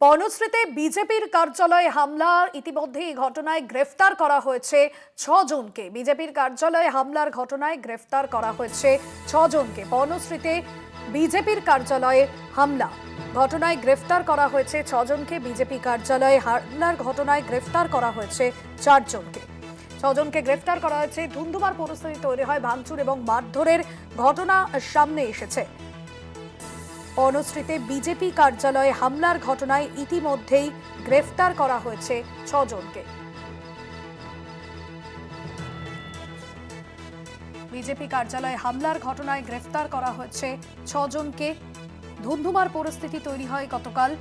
বনশ্রীতে বিজেপির কার্যালয়ে হামলা ইতিমধ্যে এই ঘটনায় গ্রেফতার করা হয়েছে ৬ জনকে। বিজেপির কার্যালয়ে হামলার ঘটনায় গ্রেফতার করা হয়েছে ৬ জনকে। বনশ্রীতে বিজেপির কার্যালয়ে হামলা ঘটনায় গ্রেফতার করা হয়েছে ৬ জনকে। বিজেপি কার্যালয়ে হামলার ঘটনায় গ্রেফতার করা হয়েছে ৪ জনকে। ৬ জনকে গ্রেফতার করা হয়েছে। ধুন্ধুমার পরিস্থিতি তৈরি হয়, ভাঙচুর এবং মারধরের ঘটনা সামনে এসেছে। বনশ্রীতে বিজেপি কার্যালয়ে হামলার ঘটনায় ইতিমধ্যেই গ্রেফতার করা হয়েছে ৬ জনকে। বিজেপি কার্যালয়ে হামলার ঘটনায় গ্রেফতার করা হয়েছে ৬ জনকে। ধুন্ধুমার পরিস্থিতি তৈরি হয় গতকাল।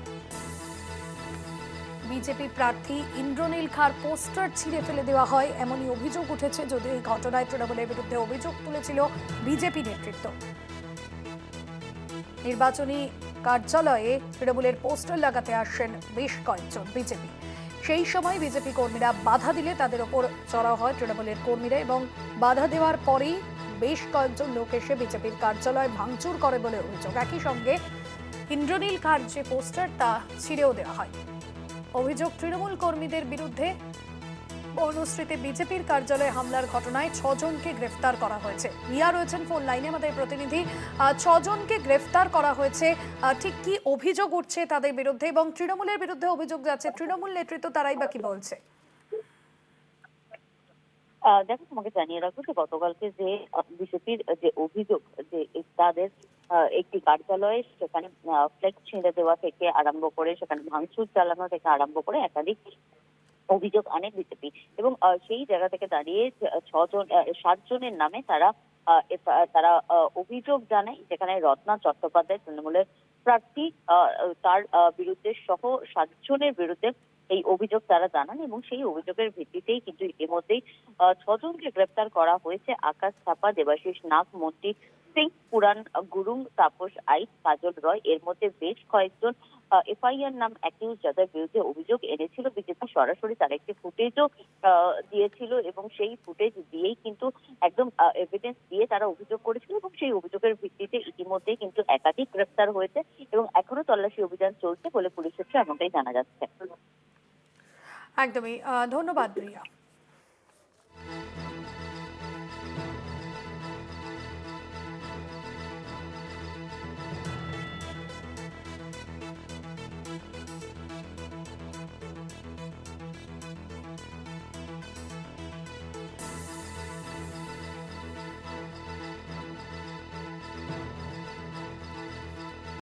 বিজেপি প্রার্থী ইন্দ্রনীল খাঁর পোস্টার ছিঁড়ে ফেলে দেওয়া হয় এমনই অভিযোগ উঠেছে, যদিও এই ঘটনায় তৃণমূলের বিরুদ্ধে অভিযোগ তুলেছিল বিজেপি নেতৃত্ব। নির্বাচনী কার্যালয়ে তৃণমূলের পোস্টার লাগাতে আসেন বেশ কয়েকজন বিজেপি। সেই সময় বিজেপি কর্মীরা বাধা দিলে তাদের ওপর চড়াও হয় তৃণমূলের কর্মীরা, এবং বাধা দেওয়ার পরেই বেশ কয়েকজন লোক এসে বিজেপির কার্যালয় ভাঙচুর করে বলে অভিযোগ। একই সঙ্গে ইন্দ্রনীল খাঁর যে পোস্টার তা ছিঁড়েও দেওয়া হয়। অভিযোগ তৃণমূল কর্মীদের বিরুদ্ধে। বনশ্রীতে বিজেপির কার্যালয়ে হামলার ঘটনায় ৬ জনকে গ্রেফতার করা হয়েছে। রিয়া রয়েছেন ফোন লাইনে, আমাদের প্রতিনিধি। ৬ জনকে গ্রেফতার করা হয়েছে, ঠিক কি অভিযোগ উঠছে তাদের বিরুদ্ধে, এবং তৃণমূলের বিরুদ্ধে অভিযোগ যাচ্ছে, তৃণমূল নেতৃত্ব তারাই বা কি বলছে? দেখো, তোমাকে জানিয়ে রাখবো যে গতকালকে যে বিজেপির যে অভিযোগ যে তাদের একটি কার্যালয়ে সেখানে ফ্লেক্স ছিঁড়ে দেওয়া থেকে আরম্ভ করে সেখানে ভাঙচুর চালানো থেকে আরম্ভ করে একাধিক অভিযোগ আনে বিজেপি, এবং সেই জায়গা থেকে দাঁড়িয়ে ৭ জনের নামে তারা অভিযোগ জানায়, যেখানে রত্না চট্টোপাধ্যায় তৃণমূলের প্রার্থী, তার বিরুদ্ধে সহ ৭ জনের বিরুদ্ধে এই অভিযোগ তারা জানান, এবং সেই অভিযোগের ভিত্তিতেই কিন্তু ইতিমধ্যেই ৬ জনকে গ্রেপ্তার করা হয়েছে। আকাশ থাপা, দেবাশিস নাগ, মন্টি সিং, পুরাণ গুরুং, তাপস আইচ, কাজল রয়, এর মধ্যে বেশ কয়েকজন এফআইআর নাম অ্যাকিউজ যাদের বিরুদ্ধে অভিযোগ এনেছিল বিজেপি, সরাসরি তার একটি ফুটেজও দিয়েছিল, এবং সেই ফুটেজ দিয়েই কিন্তু একদম এভিডেন্স দিয়ে তারা অভিযোগ করেছিল, এবং সেই অভিযোগের ভিত্তিতে ইতিমধ্যেই কিন্তু একাধিক গ্রেফতার হয়েছে, এবং এখনো তল্লাশি অভিযান চলছে বলে পুলিশ সূত্রে এমনটাই জানা যাচ্ছে। একদমই। ধন্যবাদ রিয়া।